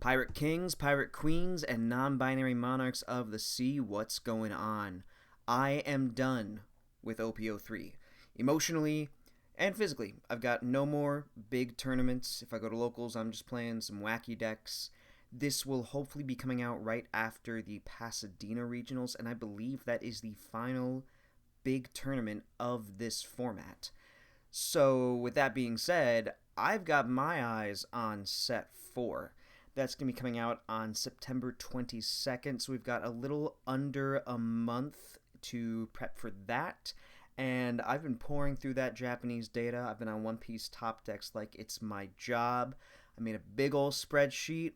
Pirate kings, pirate queens, and non-binary monarchs of the sea, what's going on? I am done with OP03. Emotionally and physically, I've got no more big tournaments. If I go to locals, I'm just playing some wacky decks. This will hopefully be coming out right after the Pasadena Regionals, and I believe that is the final big tournament of this format. So, with that being said, I've got my eyes on set 4. That's going to be coming out on September 22nd, so we've got a little under a month to prep for that. And I've been pouring through that Japanese data. I've been on One Piece top decks like it's my job. I made a big old spreadsheet.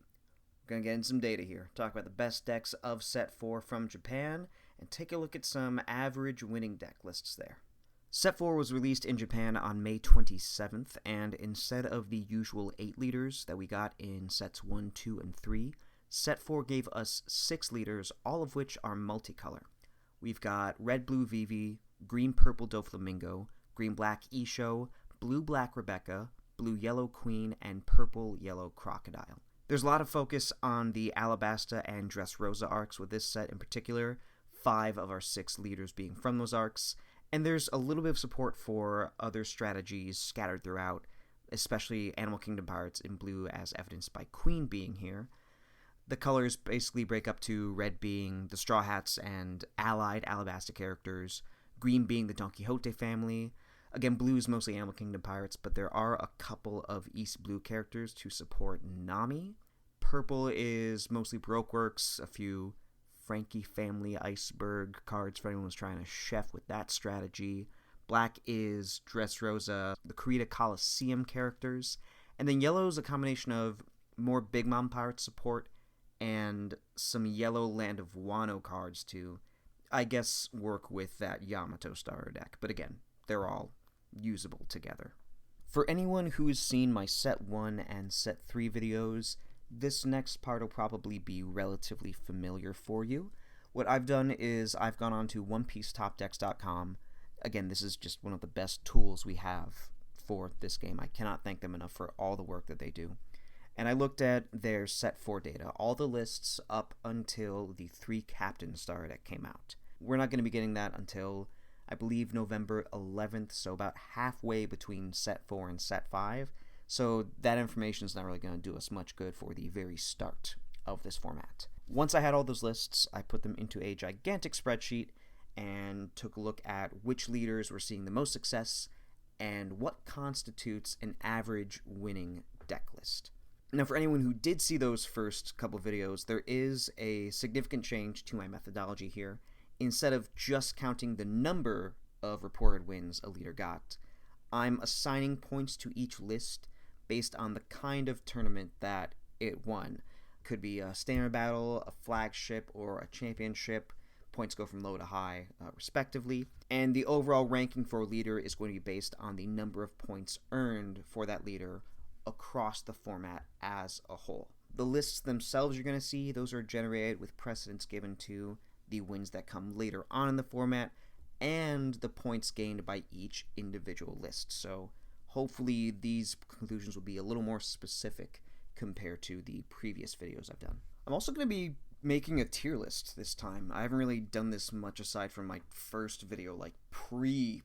We're going to get in some data here. Talk about the best decks of set 4 from Japan, and take a look at some average winning deck lists there. Set 4 was released in Japan on May 27th, and instead of the usual 8 leaders that we got in sets 1, 2, and 3, Set 4 gave us 6 leaders, all of which are multicolor. We've got red-blue Vivi, green-purple Doflamingo, green-black Isho, blue-black Rebecca, blue-yellow Queen, and purple-yellow Crocodile. There's a lot of focus on the Alabasta and Dressrosa arcs with this set in particular, 5 of our 6 leaders being from those arcs, and there's a little bit of support for other strategies scattered throughout, especially Animal Kingdom Pirates in blue as evidenced by Queen being here. The colors basically break up to red being the Straw Hats and allied Alabasta characters, green being the Don Quixote family. Again, blue is mostly Animal Kingdom Pirates, but there are a couple of East Blue characters to support Nami. Purple is mostly Baroqueworks, a few Frankie Family Iceberg cards for anyone who's trying to chef with that strategy. Black is Dressrosa, the Kurita Coliseum characters. And then yellow is a combination of more Big Mom Pirate support and some yellow Land of Wano cards to, I guess, work with that Yamato starter deck. But again, they're all usable together. For anyone who's seen my Set 1 and Set 3 videos, this next part will probably be relatively familiar for you. What I've done is I've gone on to OnePieceTopDecks.com. Again, this is just one of the best tools we have for this game. I cannot thank them enough for all the work that they do. And I looked at their Set 4 data, all the lists up until the 3 Captain Star deck came out. We're not going to be getting that until, I believe, November 11th, so about halfway between Set 4 and Set 5. So that information is not really going to do us much good for the very start of this format. Once I had all those lists, I put them into a gigantic spreadsheet and took a look at which leaders were seeing the most success and what constitutes an average winning deck list. Now, for anyone who did see those first couple videos, there is a significant change to my methodology here. Instead of just counting the number of reported wins a leader got, I'm assigning points to each list based on the kind of tournament that it won. Could be a standard battle, a flagship, or a championship. Points go from low to high, respectively. And the overall ranking for a leader is going to be based on the number of points earned for that leader across the format as a whole. The lists themselves you're going to see, those are generated with precedence given to the wins that come later on in the format and the points gained by each individual list. So hopefully these conclusions will be a little more specific compared to the previous videos I've done. I'm also going to be making a tier list this time. I haven't really done this much aside from my first video, like pre-set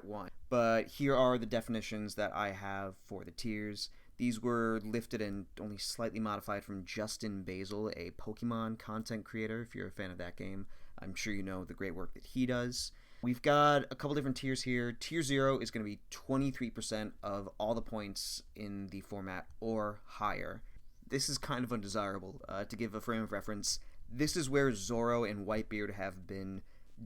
1. But here are the definitions that I have for the tiers. These were lifted and only slightly modified from Justin Basil, a Pokemon content creator. If you're a fan of that game, I'm sure you know the great work that he does. We've got a couple different tiers here. Tier 0 is going to be 23% of all the points in the format or higher. This is kind of undesirable. To give a frame of reference, this is where Zoro and Whitebeard have been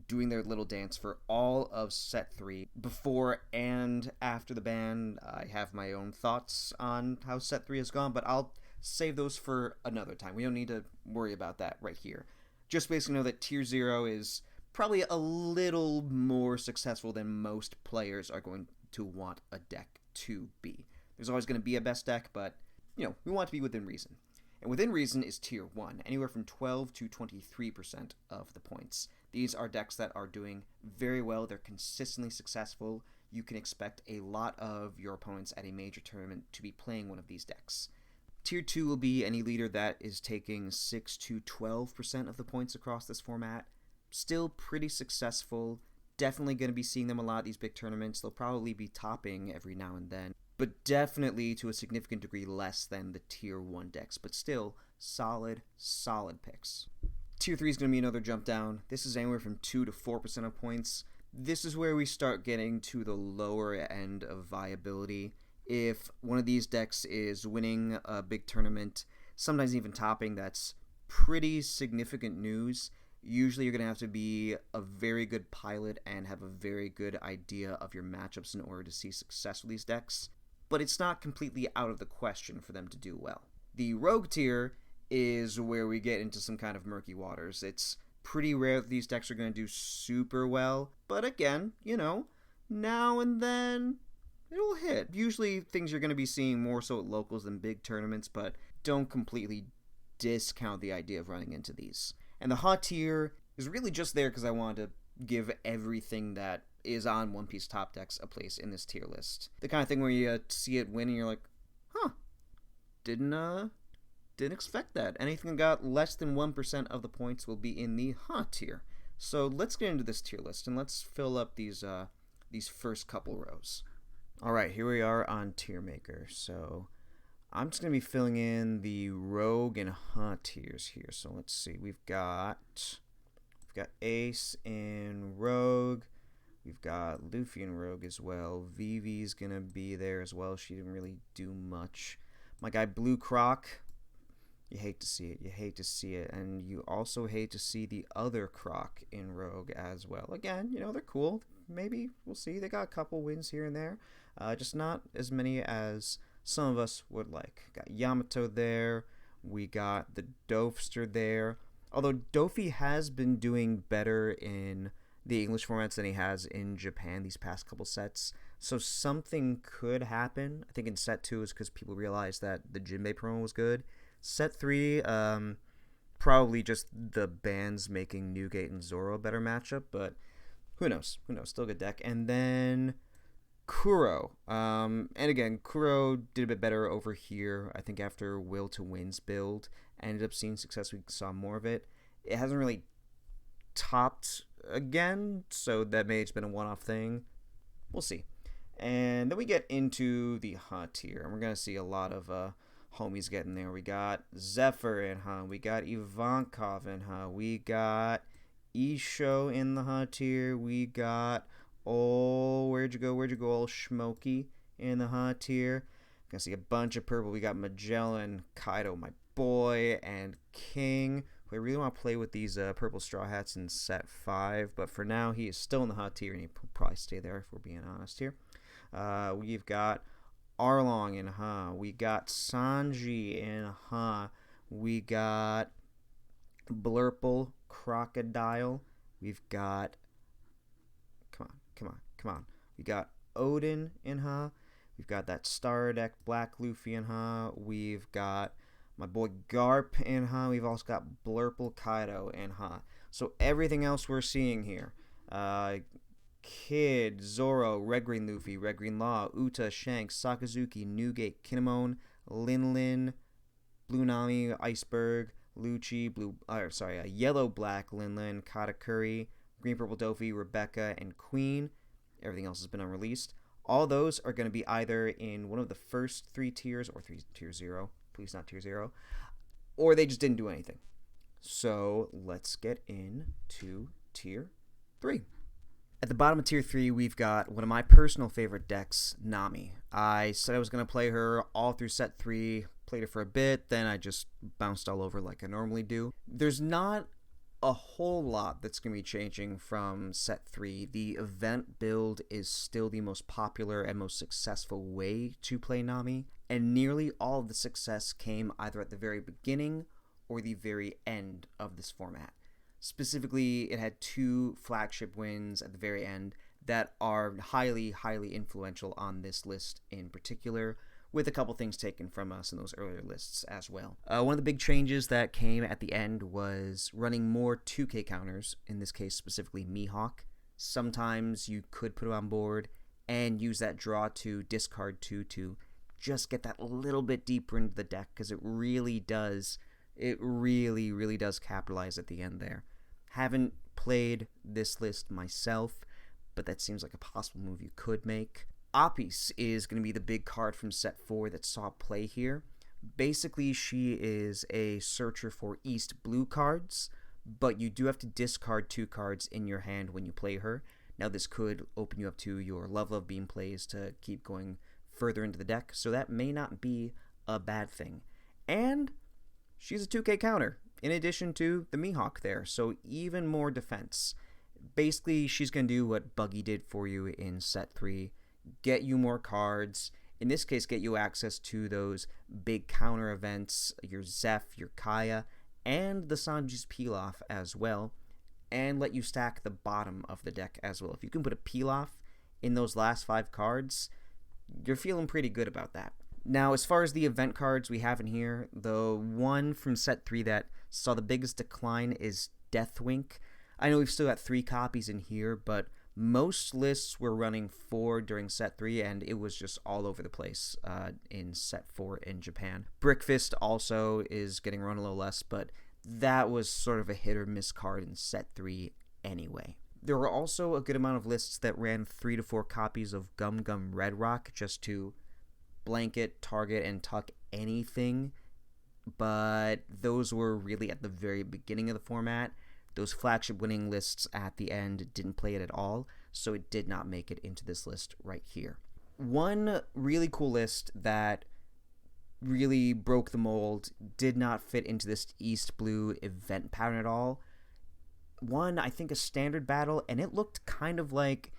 doing their little dance for all of Set 3. Before and after the ban, I have my own thoughts on how Set 3 has gone, but I'll save those for another time. We don't need to worry about that right here. Just basically know that Tier 0 is probably a little more successful than most players are going to want a deck to be. There's always going to be a best deck, but we want to be within reason. And within reason is Tier 1, anywhere from 12 to 23% of the points. These are decks that are doing very well. They're consistently successful. You can expect a lot of your opponents at a major tournament to be playing one of these decks. Tier 2 will be any leader that is taking 6 to 12% of the points across this format. Still pretty successful. Definitely going to be seeing them a lot at these big tournaments. They'll probably be topping every now and then, but definitely to a significant degree less than the Tier 1 decks, but still solid picks. Tier 3 is going to be another jump down. This is anywhere from 2 to 4% of points. This is where we start getting to the lower end of viability. If one of these decks is winning a big tournament, sometimes even topping, that's pretty significant news. Usually you're going to have to be a very good pilot and have a very good idea of your matchups in order to see success with these decks, but it's not completely out of the question for them to do well. The Rogue tier is where we get into some kind of murky waters. It's pretty rare that these decks are going to do super well, but again, now and then it'll hit. Usually things you're going to be seeing more so at locals than big tournaments, but don't completely discount the idea of running into these. And the hot tier is really just there because I wanted to give everything that is on One Piece top decks a place in this tier list. The kind of thing where you see it win and you're like, didn't expect that. Anything that got less than 1% of the points will be in the hot tier. So let's get into this tier list and let's fill up these first couple rows. All right, here we are on Tier Maker. So I'm just going to be filling in the Rogue and hot tiers here. So let's see. We've got Ace in Rogue. We've got Luffy in Rogue as well. Vivi's going to be there as well. She didn't really do much. My guy Blue Croc, you hate to see it. And you also hate to see the other Croc in Rogue as well. Again, they're cool. Maybe we'll see. They got a couple wins here and there. Just not as many as some of us would like. Got Yamato there. We got the Dofster there. Although Dofi has been doing better in the English formats than he has in Japan these past couple sets. So something could happen. I think in set 2 is because people realized that the Jinbei promo was good. Set 3, probably just the bands making Newgate and Zoro a better matchup, but who knows? Still a good deck. And then Kuro. And again, Kuro did a bit better over here. I think after Will to Win's build, ended up seeing success. We saw more of it. It hasn't really topped again, so that may have just been a one-off thing. We'll see. And then we get into the hot tier, and we're going to see a lot of homies getting there. We got Zephyr in hot. We got Ivankov in hot. We got Isho in the hot tier. We got where'd you go, old Schmokey in the hot tier. Gonna see a bunch of purple. We got Magellan, Kaido, my boy, and King, who I really want to play with these purple straw hats in set 5, but for now he is still in the hot tier and he'll probably stay there if we're being honest here. We've got Arlong in Ha. We got Sanji in Ha. We got Blurple Crocodile. We've got come on. We got Odin in Ha. We've got that Star Deck Black Luffy in Ha. We've got my boy Garp in Ha. We've also got Blurple Kaido in Ha. So everything else we're seeing here, Kid, Zoro, Red Green Luffy, Red Green Law, Uta, Shanks, Sakazuki, Newgate, Kinemon, Linlin, Blue Nami, Iceberg, Lucci, Yellow Black Linlin, Katakuri, Green Purple Dofi, Rebecca, and Queen. Everything else has been unreleased. All those are going to be either in one of the first 3 tiers, or tier 0, please not tier 0, or they just didn't do anything. So let's get into tier 3. At the bottom of tier 3, we've got one of my personal favorite decks, Nami. I said I was going to play her all through set 3, played her for a bit, then I just bounced all over like I normally do. There's not a whole lot that's going to be changing from set 3. The event build is still the most popular and most successful way to play Nami, and nearly all of the success came either at the very beginning or the very end of this format. Specifically, it had 2 flagship wins at the very end that are highly influential on this list in particular, with a couple things taken from us in those earlier lists as well. One of the big changes that came at the end was running more 2K counters, in this case specifically Mihawk. Sometimes you could put it on board and use that draw to discard 2 to just get that little bit deeper into the deck, because it really does capitalize at the end there. Haven't played this list myself, but that seems like a possible move you could make. Apis is going to be the big card from set 4 that saw play here. Basically, she is a searcher for East blue cards, but you do have to discard 2 cards in your hand when you play her. Now, this could open you up to your Love Beam plays to keep going further into the deck, so that may not be a bad thing. And she's a 2k counter, in addition to the Mihawk there, so even more defense. Basically, she's going to do what Buggy did for you in set 3, get you more cards, in this case get you access to those big counter events, your Zeph, your Kaya, and the Sanji's Pilaf as well, and let you stack the bottom of the deck as well. If you can put a Pilaf in those last 5 cards, you're feeling pretty good about that. Now, as far as the event cards we have in here, the one from set 3 that saw the biggest decline is Deathwink. I know we've still got 3 copies in here, but most lists were running 4 during set 3, and it was just all over the place in set 4 in Japan. Brickfist also is getting run a little less, but that was sort of a hit or miss card in set 3 anyway. There were also a good amount of lists that ran 3 to 4 copies of Gum Gum Red Rock just to blanket, target, and tuck anything, but those were really at the very beginning of the format. Those flagship winning lists at the end didn't play it at all, so it did not make it into this list right here. One really cool list that really broke the mold, did not fit into this East Blue event pattern at all. One, I think, a standard battle, and it looked kind of like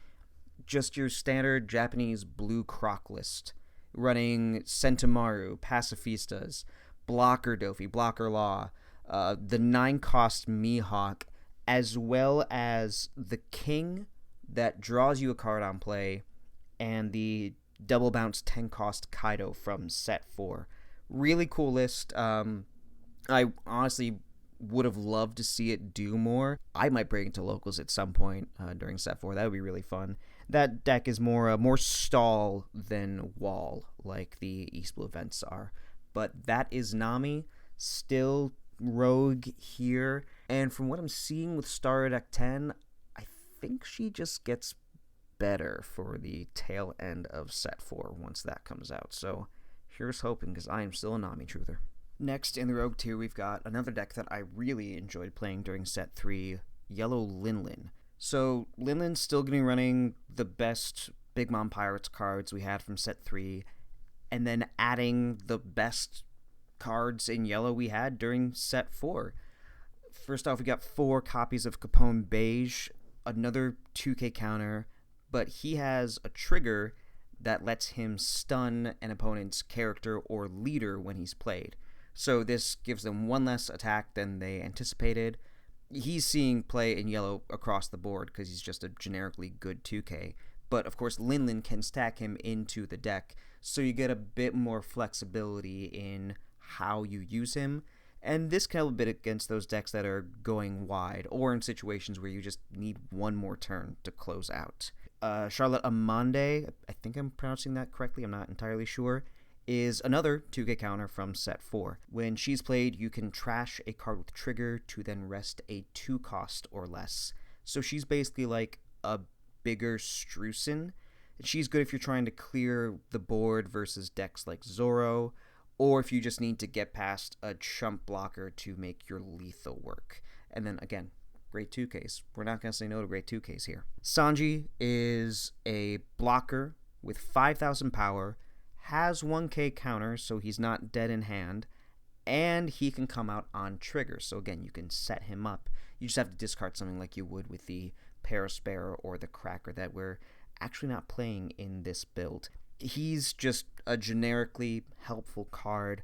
just your standard Japanese blue croc list, running Sentimaru, Pacifistas, Blocker Dofi, Blocker Law, the 9-cost Mihawk, as well as the King that draws you a card on play, and the double bounce 10-cost Kaido from set 4. Really cool list. I honestly would have loved to see it do more. I might bring it to locals at some point during set 4. That would be really fun. That deck is more stall than wall, like the East Blue events are. But that is Nami, still rogue here. And from what I'm seeing with Starter Deck 10, I think she just gets better for the tail end of set 4 once that comes out. So here's hoping, because I am still a Nami truther. Next in the Rogue tier, we've got another deck that I really enjoyed playing during set 3, Yellow Linlin. So Linlin's still going to be running the best Big Mom Pirates cards we had from set 3, and then adding the best cards in yellow we had during set 4. First off, we got 4 copies of Capone Beige, another 2k counter, but he has a trigger that lets him stun an opponent's character or leader when he's played. So this gives them 1 less attack than they anticipated. He's seeing play in yellow across the board because he's just a generically good 2k. But of course, Linlin can stack him into the deck, so you get a bit more flexibility in how you use him. And this can help a bit against those decks that are going wide, or in situations where you just need 1 more turn to close out. Charlotte Amande, I think I'm pronouncing that correctly, I'm not entirely sure, is another 2k counter from set 4. When she's played, you can trash a card with trigger to then rest a 2-cost or less. So she's basically like a bigger Streusen. She's good if you're trying to clear the board versus decks like Zoro, or if you just need to get past a chump blocker to make your lethal work. And then again, great 2Ks. We're not going to say no to great 2Ks here. Sanji is a blocker with 5,000 power, has 1k counter, so he's not dead in hand, and he can come out on trigger. So again, you can set him up. You just have to discard something like you would with the Parasparrow or the Cracker that we're actually not playing in this build. He's just a generically helpful card,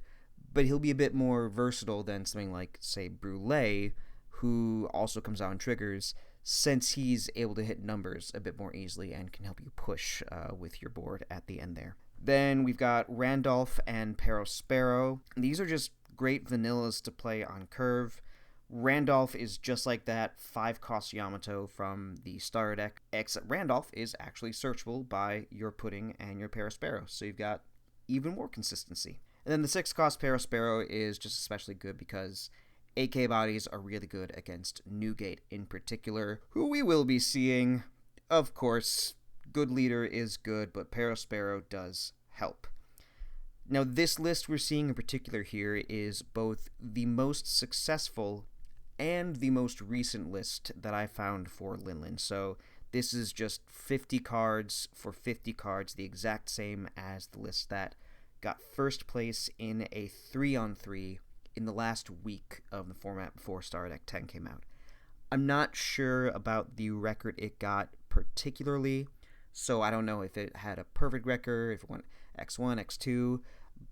but he'll be a bit more versatile than something like, say, Brûlé, who also comes out on triggers, since he's able to hit numbers a bit more easily and can help you push with your board at the end there. Then we've got Randolph and Parasparrow. These are just great vanillas to play on curve. Randolph is just like that 5-cost Yamato from the starter deck, except Randolph is actually searchable by your Pudding and your Parasparrow. So you've got even more consistency. And then the 6 cost Parasparrow is just especially good because 8k bodies are really good against Newgate in particular, who we will be seeing. Of course, good leader is good, but Parasparrow does help. Now, this list we're seeing in particular here is both the most successful and the most recent list that I found for Linlen. So this is just 50 cards for 50 cards, the exact same as the list that got first place in a 3-on-3 in the last week of the format before Star Deck 10 came out. I'm not sure about the record it got particularly, so I don't know if it had a perfect record, if it went X1, X2,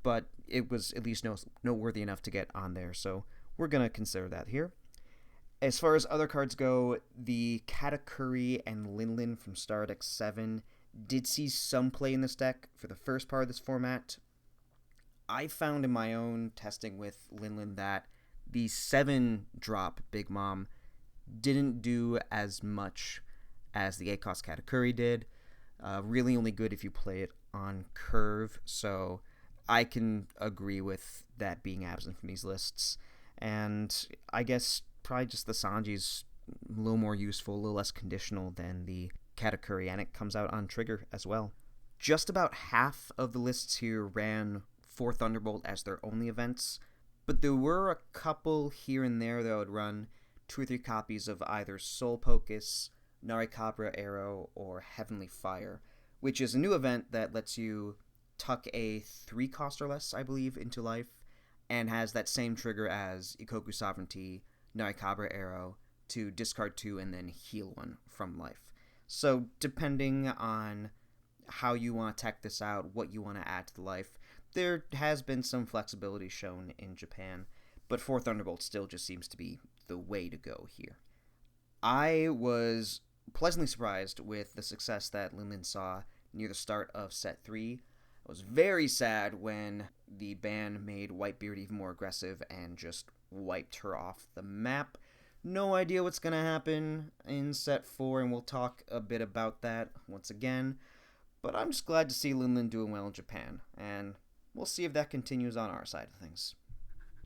but it was at least noteworthy enough to get on there, so we're going to consider that here. As far as other cards go, the Katakuri and Linlen from Star Deck 7 did see some play in this deck for the first part of this format. I found in my own testing with Linlen that the 7-drop Big Mom didn't do as much as the 8-cost Katakuri did. Really only good if you play it on curve, so I can agree with that being absent from these lists. And I guess probably just the Sanji's a little more useful, a little less conditional than the Katakuri, and it comes out on trigger as well. Just about half of the lists here ran 4 Thunderbolt as their only events, but there were a couple here and there that would run 2 or 3 copies of either Soul Pocus, Naricabra Arrow, or Heavenly Fire, which is a new event that lets you tuck a 3 cost or less, I believe, into life, and has that same trigger as Ikoku Sovereignty, Naricabra Arrow, to discard 2 and then heal 1 from life. So depending on how you want to tech this out, what you want to add to the life, there has been some flexibility shown in Japan, but 4 Thunderbolt still just seems to be the way to go here. I was pleasantly surprised with the success that Linlen saw near the start of Set 3. I was very sad when the ban made Whitebeard even more aggressive and just wiped her off the map. No idea what's going to happen in Set 4, and we'll talk a bit about that once again. But I'm just glad to see Linlen doing well in Japan, and we'll see if that continues on our side of things.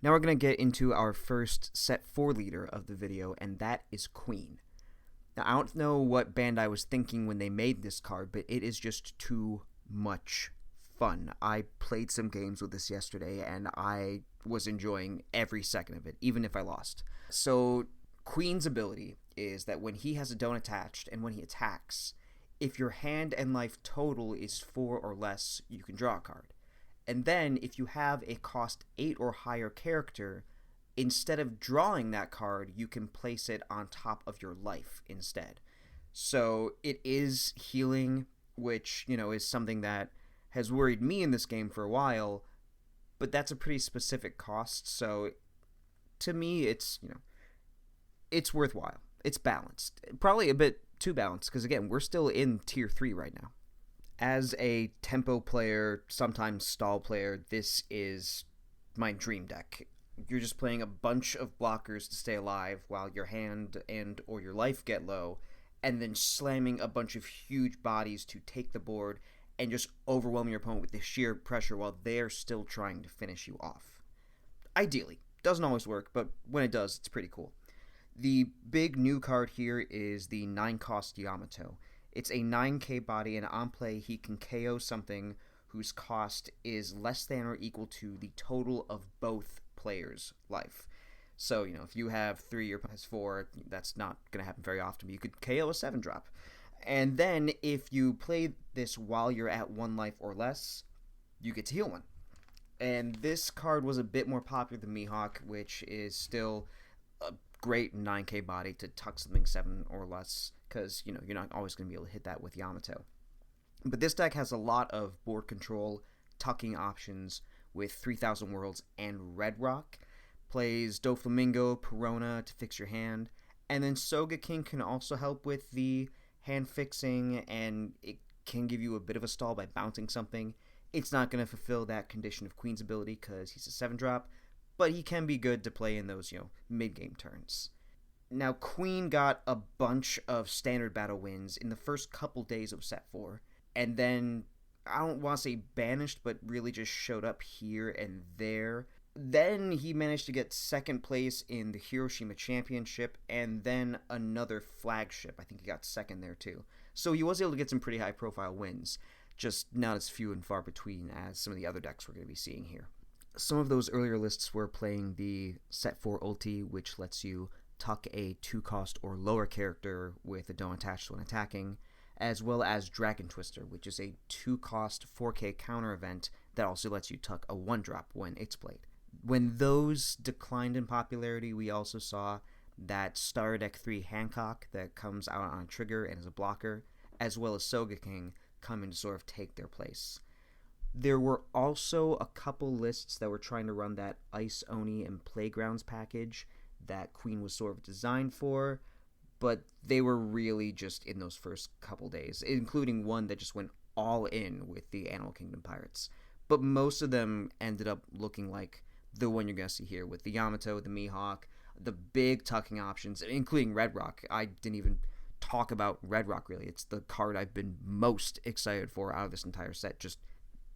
Now we're going to get into our first Set 4 leader of the video, and that is Queen. Now, I don't know what Bandai was thinking when they made this card, but it is just too much fun. I played some games with this yesterday, and I was enjoying every second of it, even if I lost. So, Queen's ability is that when he has a don't attached, and when he attacks, if your hand and life total is 4 or less, you can draw a card. And then, if you have a cost 8 or higher character, instead of drawing that card, you can place it on top of your life instead. So it is healing, which, is something that has worried me in this game for a while, but that's a pretty specific cost, so to me, it's worthwhile. It's balanced. Probably a bit too balanced, because again, we're still in Tier 3 right now. As a tempo player, sometimes stall player, this is my dream deck. You're just playing a bunch of blockers to stay alive while your hand and or your life get low, and then slamming a bunch of huge bodies to take the board and just overwhelm your opponent with the sheer pressure while they're still trying to finish you off. Ideally. Doesn't always work, but when it does, it's pretty cool. The big new card here is the 9-cost Yamato. It's a 9k body, and on play, he can KO something whose cost is less than or equal to the total of both players' life. So, if you have 3 or plus 4, that's not going to happen very often, but you could KO a 7-drop. And then, if you play this while you're at 1 life or less, you get to heal 1. And this card was a bit more popular than Mihawk, which is still a great 9k body to tuck something 7 or less, because, you're not always going to be able to hit that with Yamato. But this deck has a lot of board control, tucking options with 3000 Worlds and Red Rock. Plays Doflamingo, Perona to fix your hand, and then Sogeking can also help with the hand fixing, and it can give you a bit of a stall by bouncing something. It's not going to fulfill that condition of Queen's ability because he's a 7-drop, but he can be good to play in those, mid-game turns. Now, Queen got a bunch of standard battle wins in the first couple days of Set 4, and then I don't want to say banished, but really just showed up here and there. Then he managed to get second place in the Hiroshima Championship and then another flagship. I think he got second there too. So he was able to get some pretty high profile wins, just not as few and far between as some of the other decks we're going to be seeing here. Some of those earlier lists were playing the Set 4 ulti, which lets you tuck a 2-cost or lower character with a don't attach when attacking, as well as Dragon Twister, which is a 2-cost 4k counter event that also lets you tuck a 1-drop when it's played. When those declined in popularity, we also saw that Star Deck 3 Hancock that comes out on a trigger and is a blocker, as well as Soga King coming to sort of take their place. There were also a couple lists that were trying to run that Ice Oni and Playgrounds package that Queen was sort of designed for, but they were really just in those first couple days, including one that just went all in with the Animal Kingdom Pirates. But most of them ended up looking like the one you're going to see here with the Yamato, the Mihawk, the big tucking options, including Red Rock. I didn't even talk about Red Rock, really. It's the card I've been most excited for out of this entire set. Just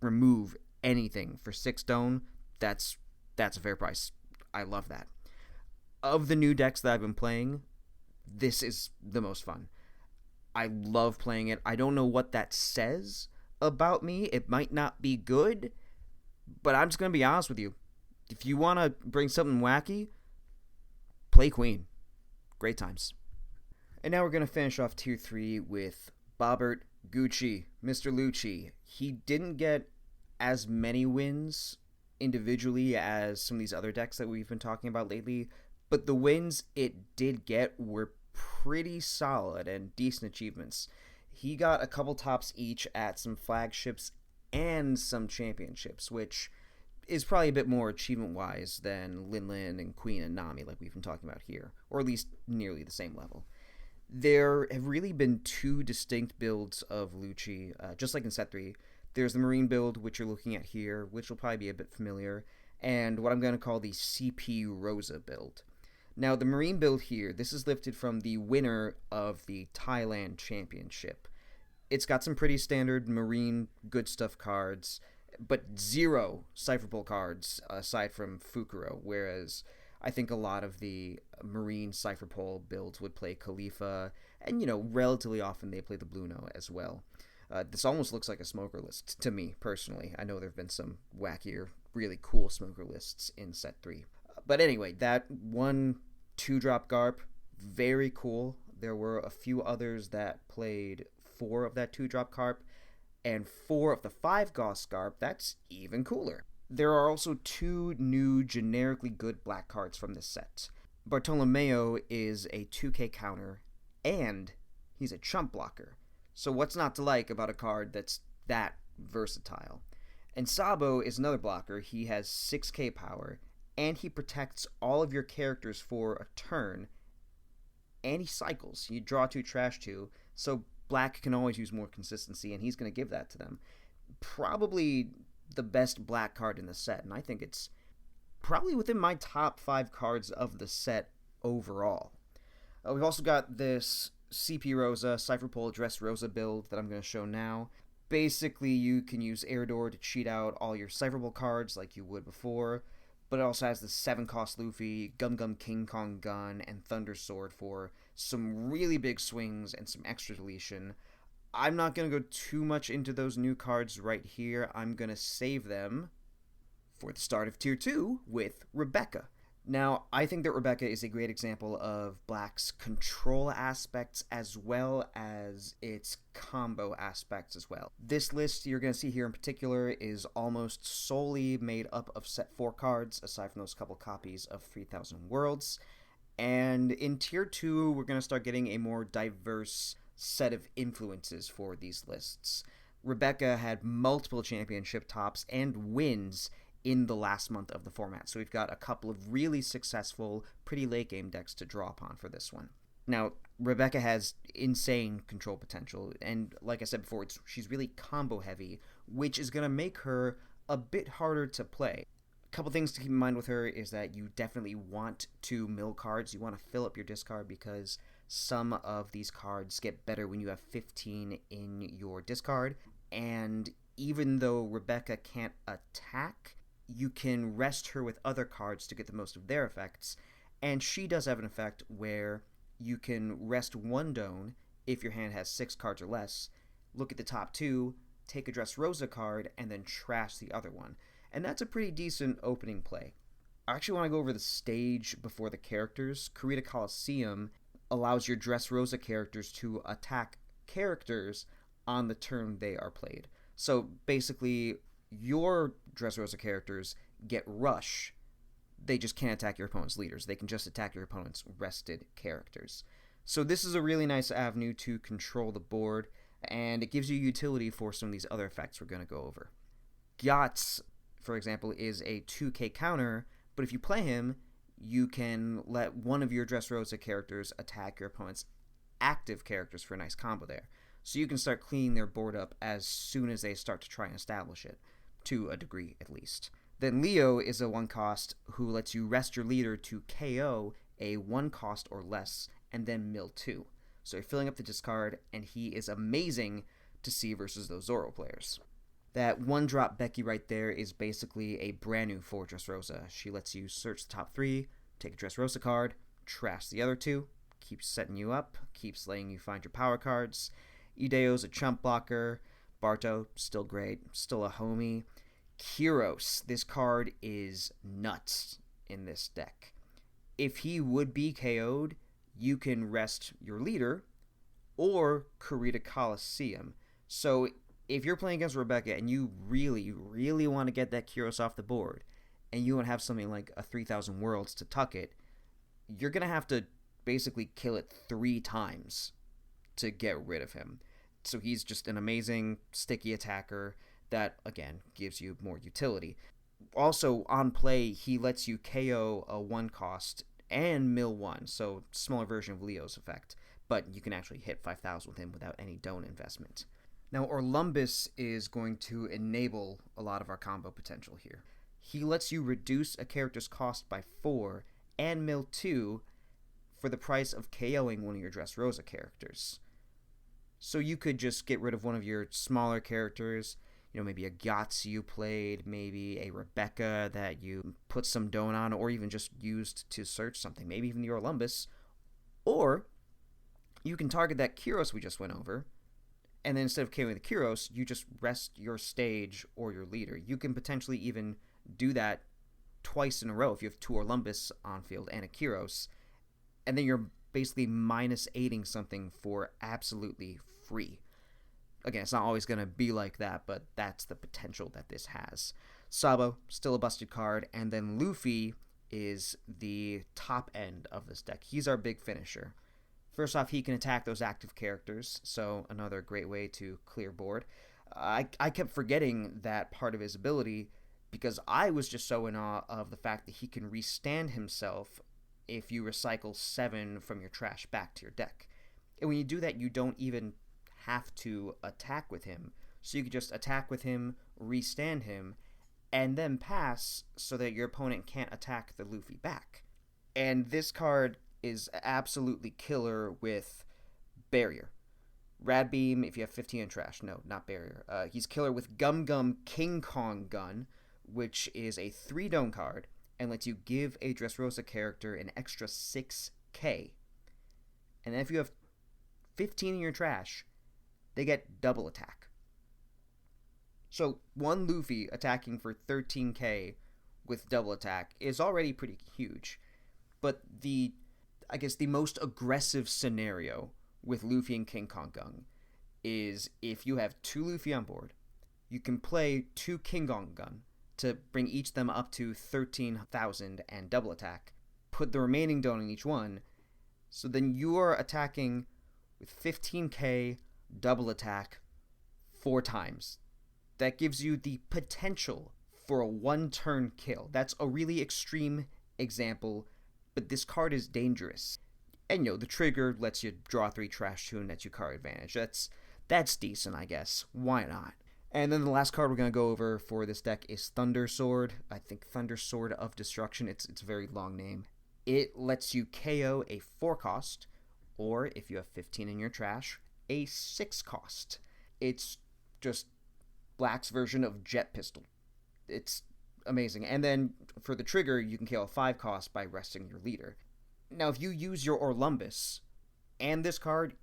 remove anything for 6 stone. That's a fair price. I love that. Of the new decks that I've been playing, this is the most fun. I love playing it. I don't know what that says about me. It might not be good, but I'm just going to be honest with you. If you want to bring something wacky, play Queen. Great times. And now we're going to finish off Tier 3 with Bobbert Gucci, Mr. Lucci. He didn't get as many wins individually as some of these other decks that we've been talking about lately, but the wins it did get were pretty solid and decent achievements. He got a couple tops each at some flagships and some championships, which is probably a bit more achievement-wise than Lin Lin and Queen and Nami like we've been talking about here, or at least nearly the same level. There have really been 2 distinct builds of Lucci, just like in Set 3. There's the Marine build, which you're looking at here, which will probably be a bit familiar, and what I'm going to call the CP Rosa build. Now, the Marine build here, this is lifted from the winner of the Thailand Championship. It's got some pretty standard Marine good stuff cards, but 0 Cypher Pull cards aside from Fukuro, whereas I think a lot of the Marine Cypher Pull builds would play Khalifa, and, relatively often they play the Bluno as well. This almost looks like a smoker list to me, personally. I know there have been some wackier, really cool smoker lists in Set 3. But anyway, that 1 2-drop Garp, very cool. There were a few others that played 4 of that 2-drop Garp, and 4 of the 5 Gauss Garp. That's even cooler. There are also 2 new generically good black cards from this set. Bartolomeo is a 2k counter, and he's a chump blocker. So what's not to like about a card that's that versatile? And Sabo is another blocker. He has 6k power, and he protects all of your characters for a turn, and he cycles. You draw 2, trash 2, so black can always use more consistency, and he's going to give that to them. Probably the best black card in the set, and I think it's probably within my top 5 cards of the set overall. We've also got this CP Rosa, Cypher Pull Dress Rosa build that I'm going to show now. Basically, you can use Air Door to cheat out all your Cypher Pull cards like you would before, but it also has the 7-cost Luffy, Gum Gum King Kong Gun, and Thunder Sword for some really big swings and some extra deletion. I'm not going to go too much into those new cards right here. I'm going to save them for the start of Tier 2 with Rebecca. Now, I think that Rebecca is a great example of Black's control aspects as well as its combo aspects as well. This list you're going to see here in particular is almost solely made up of Set 4 cards, aside from those couple copies of 3000 Worlds. And in Tier 2, we're going to start getting a more diverse set of influences for these lists. Rebecca had multiple championship tops and wins in the last month of the format, so we've got a couple of really successful, pretty late game decks to draw upon for this one. Now, Rebecca has insane control potential, and like I said before, she's really combo heavy, which is going to make her a bit harder to play. A couple things to keep in mind with her is that you definitely want to mill cards. You want to fill up your discard because some of these cards get better when you have 15 in your discard, and even though Rebecca can't attack, you can rest her with other cards to get the most of their effects. And she does have an effect where you can rest one Doan if your hand has 6 cards or less, look at the top 2, take a Dressrosa card, and then trash the other one. And that's a pretty decent opening play. I actually want to go over the stage before the characters. Kurita Coliseum allows your Dressrosa characters to attack characters on the turn they are played. So basically, your Dressrosa characters get rush. They just can't attack your opponent's leaders. They can just attack your opponent's rested characters. So this is a really nice avenue to control the board, and it gives you utility for some of these other effects we're going to go over. Gyatz, for example, is a 2k counter, but if you play him, you can let one of your Dressrosa characters attack your opponent's active characters for a nice combo there. So you can start cleaning their board up as soon as they start to try and establish it, to a degree at least. Then Leo is a 1-cost who lets you rest your leader to KO a 1-cost or less, and then mill 2. So you're filling up the discard, and he is amazing to see versus those Zoro players. That 1-drop Becky right there is basically a brand new for Dressrosa. She lets you search the top 3, take a Dressrosa card, trash the other 2, keeps setting you up, keeps letting you find your power cards. Ideo's a chump blocker. Barto, still great, still a homie. Kyros, this card is nuts in this deck. If he would be KO'd, you can rest your leader or Kurita Coliseum. So if you're playing against Rebecca and you really, really want to get that Kyros off the board, and you want to have something like a 3,000 Worlds to tuck it, you're going to have to basically kill it 3 times to get rid of him. So he's just an amazing sticky attacker that, again, gives you more utility. Also, on play, he lets you KO a 1-cost and mill 1, so smaller version of Leo's effect, but you can actually hit 5,000 with him without any Doan investment. Now, Orlumbus is going to enable a lot of our combo potential here. He lets you reduce a character's cost by 4 and mill 2 for the price of KOing one of your Dressrosa characters. So you could just get rid of one of your smaller characters, maybe a Gyatz you played, maybe a Rebecca that you put some Doan on, or even just used to search something, maybe even the Orlumbus. Or you can target that Kyros we just went over, and then instead of KOing the Kyros, you just rest your stage or your leader. You can potentially even do that twice in a row if you have 2 Orlumbus on field and a Kyros, and then you're basically -8ing something for absolutely free. Again, it's not always going to be like that, but that's the potential that this has. Sabo, still a busted card, and then Luffy is the top end of this deck. He's our big finisher. First off, he can attack those active characters, so another great way to clear board. I kept forgetting that part of his ability because I was just so in awe of the fact that he can restand himself if you recycle 7 from your trash back to your deck. And when you do that, you don't even have to attack with him. So you can just attack with him, restand him, and then pass so that your opponent can't attack the Luffy back. And this card is absolutely killer with Barrier. Rad Beam, if you have 15 in trash. No, not Barrier. He's killer with Gum Gum King Kong Gun, which is a 3 Doan card, and lets you give a Dressrosa character an extra 6k. And then if you have 15 in your trash, they get double attack. So one Luffy attacking for 13k with double attack is already pretty huge. But the most aggressive scenario with Luffy and King Kong Gun is if you have 2 Luffy on board, you can play 2 King Kong Gun to bring each of them up to 13,000 and double attack, put the remaining Doan in each one, so then you are attacking with 15k double attack 4 times. That gives you the potential for a 1-turn kill. That's a really extreme example, but this card is dangerous. And the trigger lets you draw 3 trash to and lets you card advantage. That's decent, I guess. Why not? And then the last card we're going to go over for this deck is Thunder Sword. I think Thunder Sword of Destruction. It's a very long name. It lets you KO a 4-cost, or if you have 15 in your trash, a 6-cost. It's just Black's version of Jet Pistol. It's amazing. And then for the trigger, you can KO a 5 cost by resting your leader. Now, if you use your Orlumbus and this card,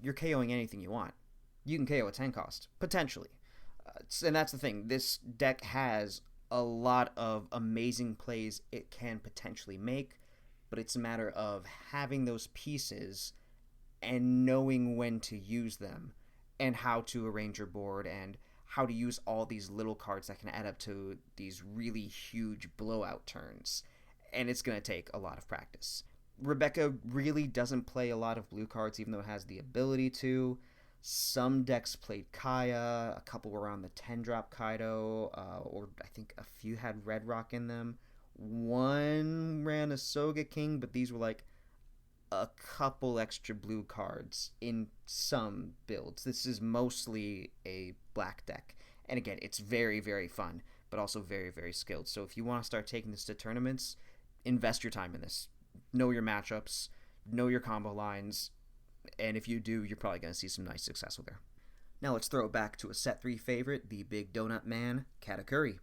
you're KOing anything you want. You can KO a 10 cost, potentially. And that's the thing. This deck has a lot of amazing plays it can potentially make, but it's a matter of having those pieces and knowing when to use them and how to arrange your board and how to use all these little cards that can add up to these really huge blowout turns. And it's going to take a lot of practice. Rebecca really doesn't play a lot of blue cards, even though it has the ability to. Some decks played Kaya, a couple were on the 10-drop Kaido, or I think a few had Red Rock in them. One ran a Soga King, but these were like a couple extra blue cards in some builds. This is mostly a black deck. And again, it's very, very fun, but also very, very skilled. So if you want to start taking this to tournaments, invest your time in this. Know your matchups, know your combo lines, and if you do, you're probably going to see some nice success with her. Now let's throw it back to a Set 3 favorite, the Big Donut Man, Katakuri.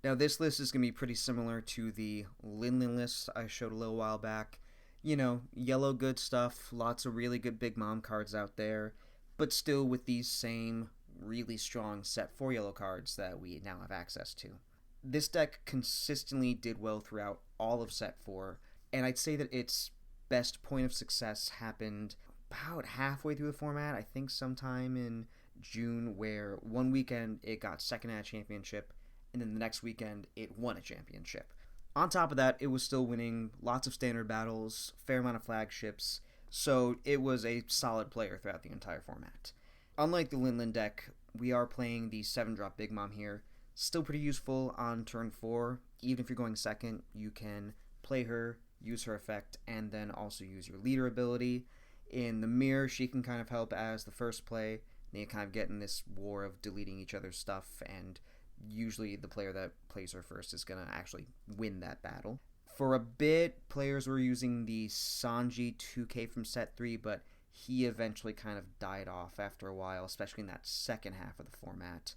Now this list is going to be pretty similar to the Linlin list I showed a little while back. You know, yellow good stuff, lots of really good Big Mom cards out there, but still with these same really strong Set 4 yellow cards that we now have access to. This deck consistently did well throughout all of Set 4, and I'd say that its best point of success happened about halfway through the format, I think sometime in June, where one weekend it got second at a championship, and then the next weekend it won a championship. On top of that, it was still winning lots of standard battles, fair amount of flagships, so it was a solid player throughout the entire format. Unlike the Linlin deck, we are playing the 7-drop Big Mom here. Still pretty useful on turn 4. Even if you're going second, you can play her, use her effect, and then also use your leader ability. In the mirror, she can kind of help as the first play, and you kind of get in this war of deleting each other's stuff, and usually the player that plays her first is going to actually win that battle. For a bit, players were using the Sanji 2K from Set 3, but he eventually kind of died off after a while, especially in that second half of the format.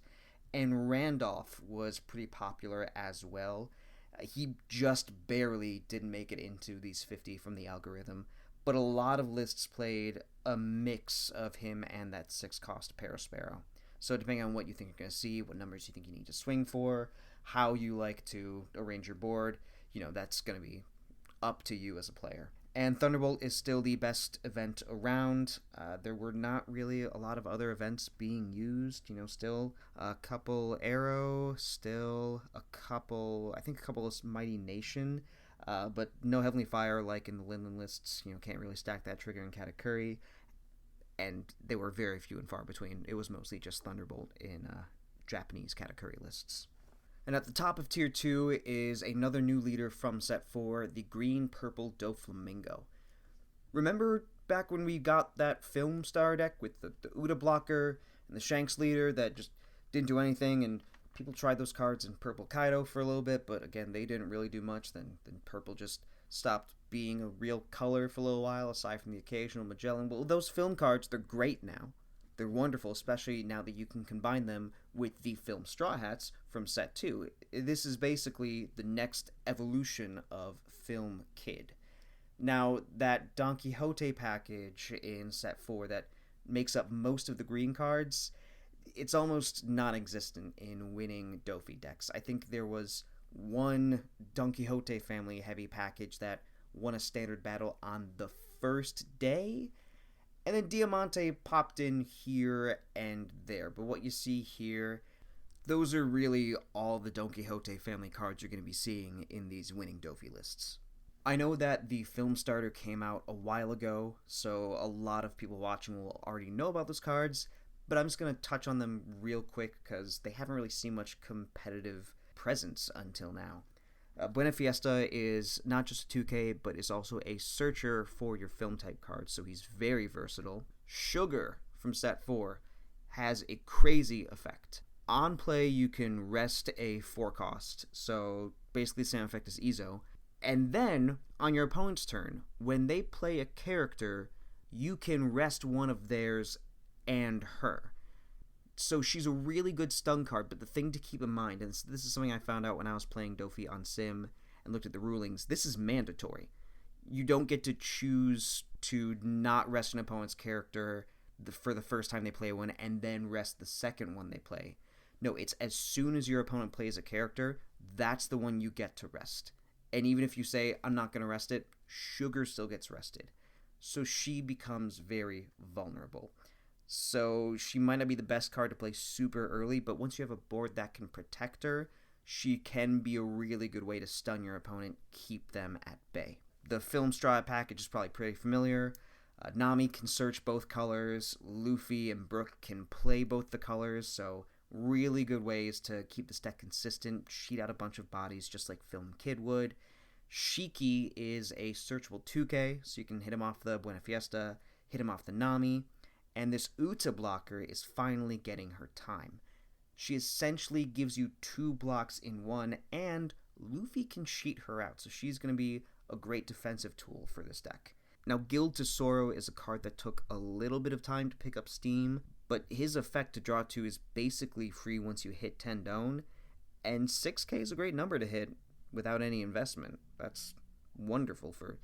And Randolph was pretty popular as well. He just barely didn't make it into these 50 from the algorithm, but a lot of lists played a mix of him and that 6-cost Parasparrow. So depending on what you think you're going to see, what numbers you think you need to swing for, how you like to arrange your board, that's going to be up to you as a player. And Thunderbolt is still the best event around. There were not really a lot of other events being used. Still a couple Arrow, still a couple of Mighty Nation, but no Heavenly Fire like in the Linlin lists. Can't really stack that trigger in Katakuri. And they were very few and far between. It was mostly just Thunderbolt in Japanese Katakuri lists. And at the top of Tier 2 is another new leader from Set 4, the Green-Purple Doflamingo. Remember back when we got that Film Star deck with the Uda blocker and the Shanks leader that just didn't do anything, and people tried those cards in Purple Kaido for a little bit, but again, they didn't really do much. Then Purple just stopped being a real color for a little while, aside from the occasional Magellan. Well, those film cards, they're great now. They're wonderful, especially now that you can combine them with the Film Straw Hats from Set 2. This is basically the next evolution of Film Kid. Now, that Don Quixote package in Set 4 that makes up most of the green cards, it's almost non-existent in winning Dofi decks. I think there was one Don Quixote family heavy package that won a standard battle on the first day, and then Diamante popped in here and there. But what you see here, those are really all the Don Quixote family cards you're going to be seeing in these winning Dofi lists. I know that the Film Starter came out a while ago, so a lot of people watching will already know about those cards, but I'm just going to touch on them real quick because they haven't really seen much competitive presence until now. Buena Fiesta is not just a 2K, but is also a searcher for your film type cards, so he's very versatile. Sugar from Set 4 has a crazy effect. On play, you can rest a 4-cost, so basically the same effect as Izo, and then on your opponent's turn, when they play a character, you can rest one of theirs and her. So she's a really good stun card, but the thing to keep in mind, and this is something I found out when I was playing Dofi on Sim and looked at the rulings, this is mandatory. You don't get to choose to not rest an opponent's character for the first time they play one and then rest the second one they play. No, it's as soon as your opponent plays a character, that's the one you get to rest. And even if you say, I'm not going to rest it, Sugar still gets rested. So she becomes very vulnerable. So she might not be the best card to play super early, but once you have a board that can protect her, she can be a really good way to stun your opponent, keep them at bay. The Film Strata package is probably pretty familiar. Nami can search both colors. Luffy and Brook can play both the colors, so really good ways to keep this deck consistent, cheat out a bunch of bodies just like Film Kid would. Shiki is a searchable 2K, so you can hit him off the Buena Fiesta, hit him off the Nami, and this Uta blocker is finally getting her time. She essentially gives you 2 blocks in one, and Luffy can cheat her out, so she's going to be a great defensive tool for this deck. Now, Guild to Sorrow is a card that took a little bit of time to pick up steam, but his effect to draw 2 is basically free once you hit 10 Doan, and 6K is a great number to hit without any investment. That's wonderful for,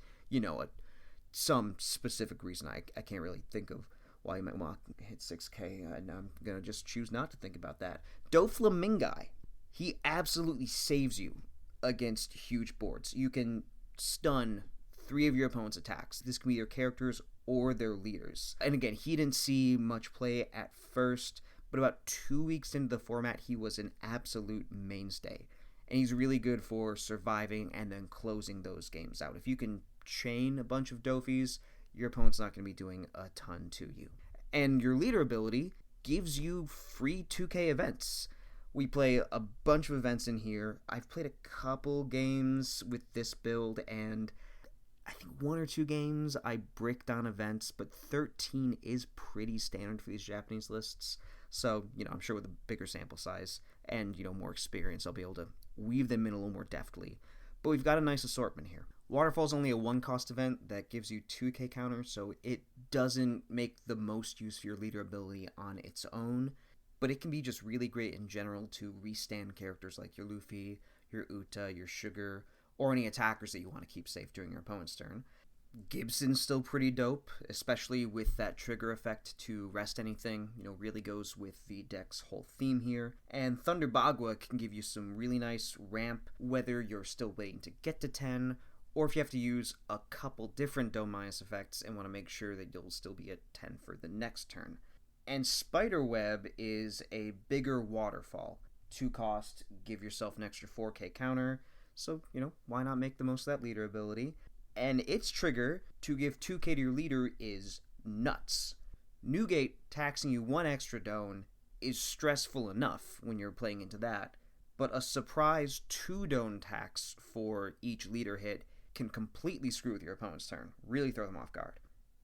some specific reason. I can't really think of why you might want to hit 6K, and I'm going to just choose not to think about that. Doflamingi, he absolutely saves you against huge boards. You can stun 3 of your opponent's attacks. This can be your characters or their leaders. And again, he didn't see much play at first, but about 2 weeks into the format, he was an absolute mainstay. And he's really good for surviving and then closing those games out. If you can chain a bunch of Dofis, your opponent's not going to be doing a ton to you. And your leader ability gives you free 2K events. We play a bunch of events in here. I've played a couple games with this build, and I think 1 or 2 games I break down events, but 13 is pretty standard for these Japanese lists. So, I'm sure with a bigger sample size and, more experience, I'll be able to weave them in a little more deftly. But we've got a nice assortment here. Waterfall's only a 1-cost event that gives you 2K counters, so it doesn't make the most use of your leader ability on its own, but it can be just really great in general to restand characters like your Luffy, your Uta, your Sugar, or any attackers that you want to keep safe during your opponent's turn. Gibson's still pretty dope, especially with that trigger effect to rest anything, really goes with the deck's whole theme here. And Thunder Bagua can give you some really nice ramp, whether you're still waiting to get to 10, or if you have to use a couple different Dome Minus effects and want to make sure that you'll still be at 10 for the next turn. And Spiderweb is a bigger waterfall. 2 cost, give yourself an extra 4K counter, so, why not make the most of that leader ability? And its trigger to give 2K to your leader is nuts. Newgate taxing you 1 extra Doan is stressful enough when you're playing into that, but a surprise 2 Doan tax for each leader hit can completely screw with your opponent's turn, really throw them off guard.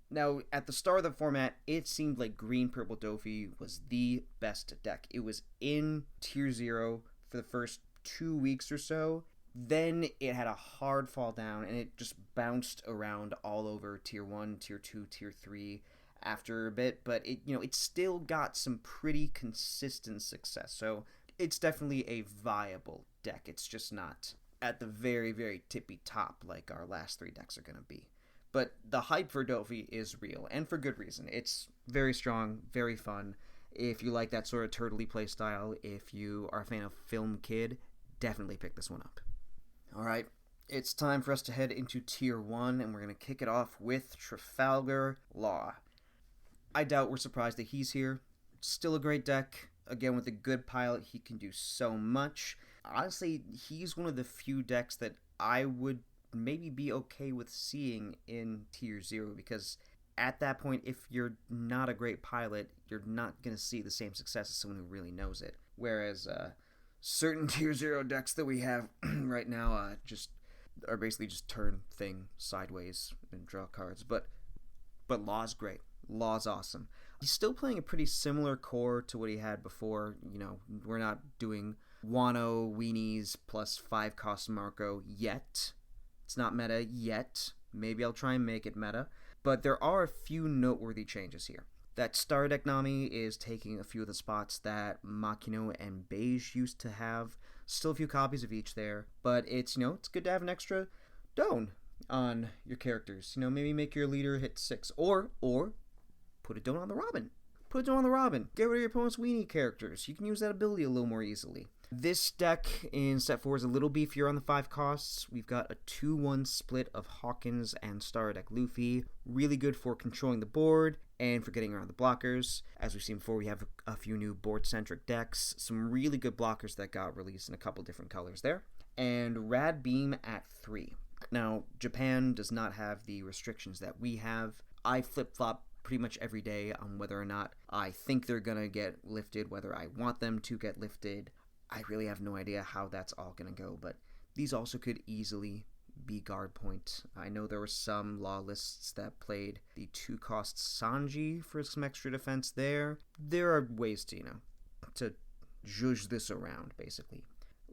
Now, at the start of the format, it seemed like Green-Purple Dofi was the best deck. It was in Tier 0 for the first 2 weeks or so. Then it had a hard fall down, and it just bounced around all over Tier 1, Tier 2, Tier 3 after a bit. But it still got some pretty consistent success. So it's definitely a viable deck. It's just not at the very, very tippy top like our last 3 decks are going to be. But the hype for Dofi is real, and for good reason. It's very strong, very fun. If you like that sort of turtley play style, if you are a fan of Film Kid, definitely pick this one up. Alright, it's time for us to head into Tier 1, and we're going to kick it off with Trafalgar Law. I doubt we're surprised that he's here. Still a great deck. Again, with a good pilot, he can do so much. Honestly, he's one of the few decks that I would maybe be okay with seeing in Tier 0, because at that point, if you're not a great pilot, you're not going to see the same success as someone who really knows it. Whereas, certain Tier 0 decks that we have right now are basically just turn thing sideways and draw cards. But Law's great. Law's awesome. He's still playing a pretty similar core to what he had before. We're not doing Wano, Weenies, plus 5 cost Marco yet. It's not meta yet. Maybe I'll try and make it meta. But there are a few noteworthy changes here. That Star Deck Nami is taking a few of the spots that Makino and Beige used to have. Still a few copies of each there, but it's, it's good to have an extra Doan on your characters. Maybe make your leader hit 6, or put a Doan on the Robin. Put a Doan on the Robin. Get rid of your opponent's weenie characters. You can use that ability a little more easily. This deck in set 4 is a little beefier on the 5 costs. We've got a 2-1 split of Hawkins and Star Deck Luffy. Really good for controlling the board and for getting around the blockers. As we've seen before, we have a few new board-centric decks. Some really good blockers that got released in a couple different colors there. And Rad Beam at 3. Now, Japan does not have the restrictions that we have. I flip-flop pretty much every day on whether or not I think they're going to get lifted, whether I want them to get lifted. I really have no idea how that's all going to go, but these also could easily be guard point. I know there were some law lists that played the 2-cost Sanji for some extra defense there. There are ways to, to zhuzh this around, basically.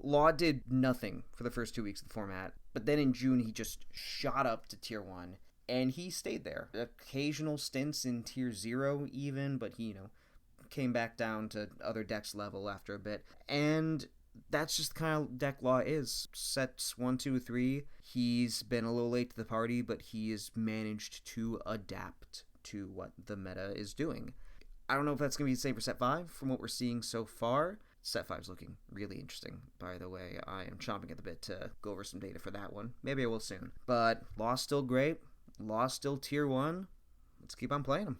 Law did nothing for the first 2 weeks of the format, but then in June he just shot up to Tier 1, and he stayed there. Occasional stints in Tier 0 even, but he, came back down to other decks level after a bit, and that's just the kind of deck Law is. Sets 1, 2, 3, he's been a little late to the party, but he has managed to adapt to what the meta is doing. I don't know if that's going to be the same for set 5 from what we're seeing so far. Set 5 is looking really interesting, by the way. I am chomping at the bit to go over some data for that one. Maybe I will soon. But Law's still great. Law's still Tier 1. Let's keep on playing him.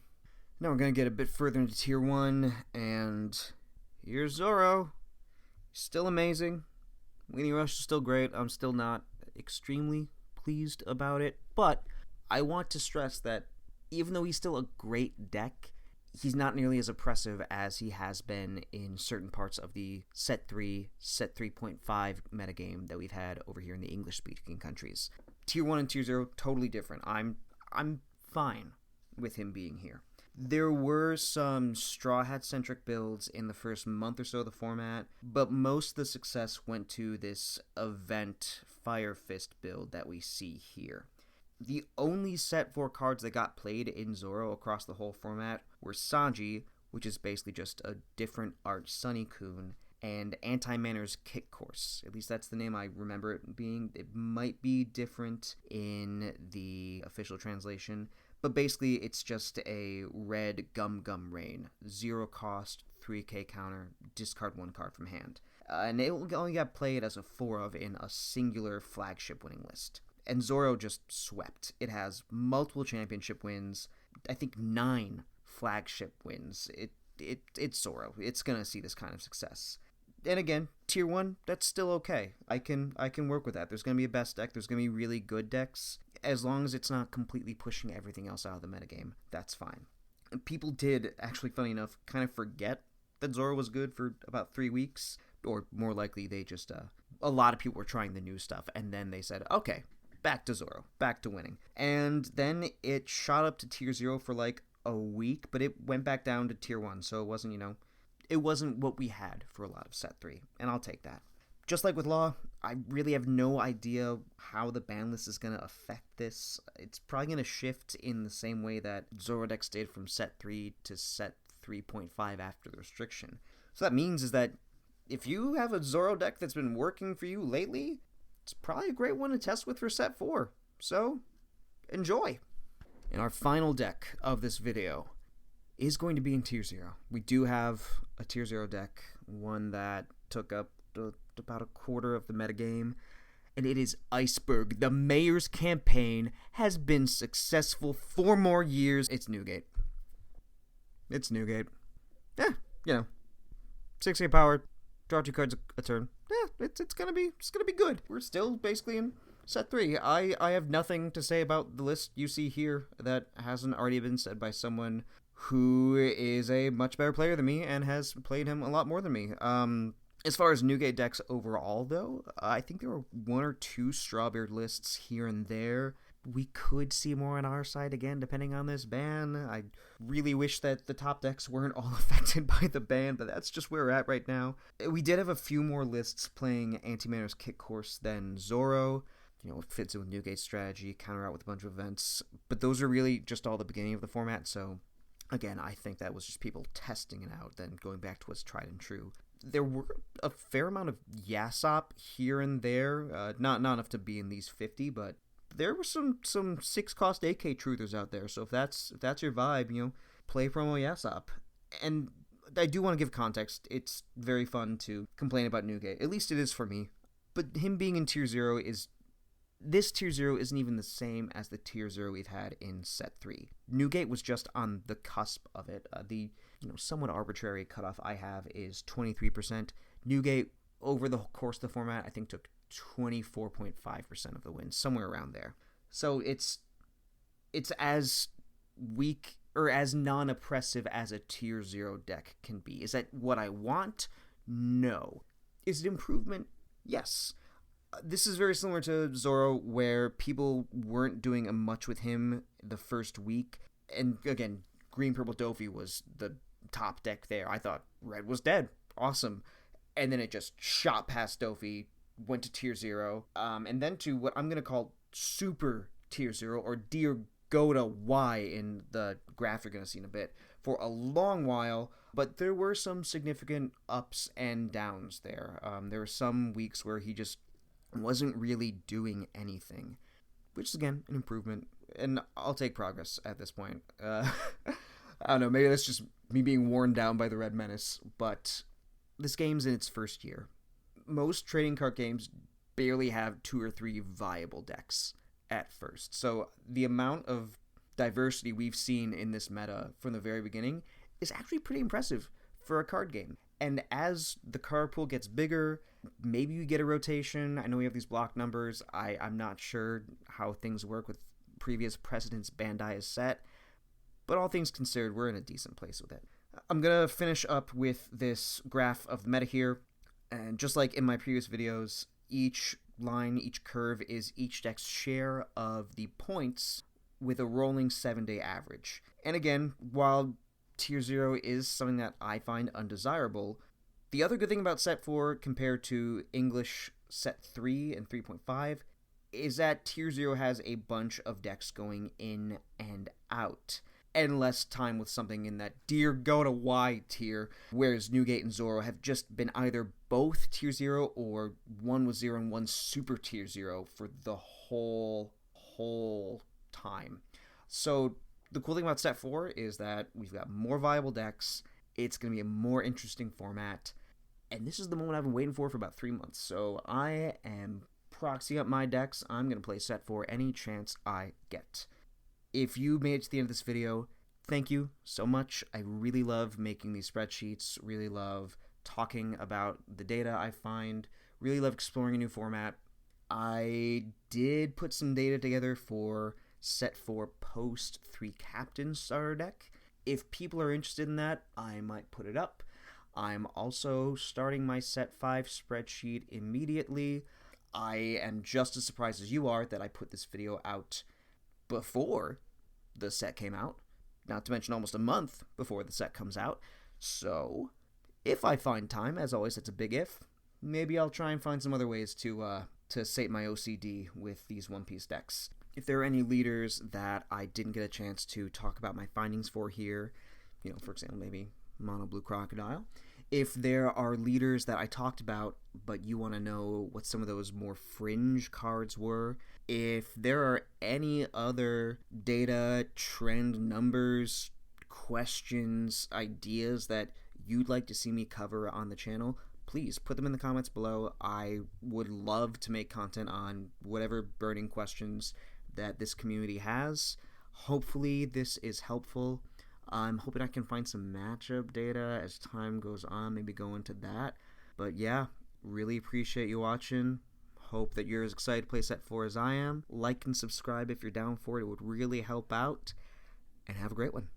Now we're going to get a bit further into Tier 1, and here's Zoro. Still amazing. Weenie Rush is still great. I'm still not extremely pleased about it, but I want to stress that even though he's still a great deck, he's not nearly as oppressive as he has been in certain parts of the Set 3, Set 3.5 metagame that we've had over here in the English-speaking countries. Tier 1 and Tier 0, totally different. I'm fine with him being here. There were some Straw Hat-centric builds in the first month or so of the format, but most of the success went to this event Fire Fist build that we see here. The only set 4 cards that got played in Zoro across the whole format were Sanji, which is basically just a different art Sunny-kun, and Anti-Manor's Kick Course. At least that's the name I remember it being. It might be different in the official translation, but basically it's just a red Gum Gum Rain. 0 cost, 3k counter, discard 1 card from hand. And it only got played as a 4 of in a singular flagship winning list. And Zoro just swept. It has multiple championship wins, I think 9 flagship wins. It's Zoro. It's gonna see this kind of success. And again, Tier 1, that's still okay. I can work with that. There's gonna be a best deck. There's gonna be really good decks. As long as it's not completely pushing everything else out of the metagame, that's fine. People did, actually, funny enough, kind of forget that Zoro was good for about 3 weeks. Or more likely, they just, a lot of people were trying the new stuff, and then they said, okay, back to Zoro, back to winning. And then it shot up to Tier 0 for like a week, but it went back down to Tier 1, so it wasn't, it wasn't what we had for a lot of Set 3, and I'll take that. Just like with Law, I really have no idea how the ban list is going to affect this. It's probably going to shift in the same way that Zoro decks did from Set 3 to Set 3.5 after the restriction. So that means is that if you have a Zoro deck that's been working for you lately, it's probably a great one to test with for Set 4. So, enjoy! And our final deck of this video is going to be in Tier 0. We do have a Tier 0 deck, one that took up about a quarter of the metagame, and it is Iceberg. The Mayor's campaign has been successful 4 more years. It's Newgate. Yeah, 6k power, draw 2 cards a turn. Yeah, it's gonna be good. We're still basically in Set 3. I have nothing to say about the list you see here that hasn't already been said by someone who is a much better player than me and has played him a lot more than me. As far as Newgate decks overall, though, I think there were 1 or 2 Strawbeard lists here and there. We could see more on our side again, depending on this ban. I really wish that the top decks weren't all affected by the ban, but that's just where we're at right now. We did have a few more lists playing Anti-Manor's Kick Course than Zoro. It fits in with Newgate's strategy, counter out with a bunch of events. But those are really just all the beginning of the format, so Again, I think that was just people testing it out, then going back to what's tried and true. There were a fair amount of Yasop here and there, not enough to be in these 50, but there were some 6-cost AK truthers out there. So if that's your vibe, play promo Yasop. And I do want to give context. It's very fun to complain about Newgate. At least it is for me. But him being in Tier 0 this Tier 0 isn't even the same as the Tier 0 we've had in Set 3. Newgate was just on the cusp of it. The somewhat arbitrary cutoff I have is 23%. Newgate, over the course of the format, I think took 24.5% of the wins, somewhere around there. So it's as weak or as non-oppressive as a Tier 0 deck can be. Is that what I want? No. Is it improvement? Yes. This is very similar to Zoro, where people weren't doing much with him the first week. And again, Green Purple Dofi was the top deck there. I thought Red was dead. Awesome. And then it just shot past Dofi, went to Tier 0, and then to what I'm going to call Super Tier 0, or Dear Goda Y in the graph you're going to see in a bit, for a long while. But there were some significant ups and downs there. There were some weeks where he just wasn't really doing anything, which is, again, an improvement. And I'll take progress at this point. I don't know, maybe that's just me being worn down by the Red Menace, but this game's in its first year. Most trading card games barely have 2 or 3 viable decks at first. So the amount of diversity we've seen in this meta from the very beginning is actually pretty impressive for a card game. And as the card pool gets bigger, maybe you get a rotation. I know we have these block numbers. I'm not sure how things work with previous precedents Bandai has set, but all things considered, we're in a decent place with it. I'm going to finish up with this graph of the meta here, and just like in my previous videos, each line, each curve is each deck's share of the points with a rolling 7-day average. And again, while Tier 0 is something that I find undesirable, the other good thing about Set 4 compared to English Set 3 and 3.5 is that Tier 0 has a bunch of decks going in and out, and less time with something in that Dear Goda Y tier, whereas Newgate and Zoro have just been either both Tier 0 or one was 0 and one Super Tier 0 for the whole time. So the cool thing about Set 4 is that we've got more viable decks. It's going to be a more interesting format. And this is the moment I've been waiting for about 3 months. So I am proxying up my decks. I'm going to play Set 4 any chance I get. If you made it to the end of this video, thank you so much. I really love making these spreadsheets. Really love talking about the data I find. Really love exploring a new format. I did put some data together for Set 4 post 3 captain starter deck. If people are interested in that, I might put it up. I'm also starting my Set 5 spreadsheet immediately. I am just as surprised as you are that I put this video out before the set came out, not to mention almost a month before the set comes out. So if I find time, as always, it's a big if, maybe I'll try and find some other ways to sate my OCD with these One Piece decks. If there are any leaders that I didn't get a chance to talk about my findings for here, for example, maybe Mono Blue Crocodile. If there are leaders that I talked about, but you want to know what some of those more fringe cards were, if there are any other data, trend, numbers, questions, ideas that you'd like to see me cover on the channel, please put them in the comments below. I would love to make content on whatever burning questions that this community has. Hopefully this is helpful. I'm hoping I can find some matchup data as time goes on, maybe go into that. But yeah, really appreciate you watching. Hope that you're as excited to play Set 4 as I am. Like and subscribe if you're down for it. It would really help out. And have a great one.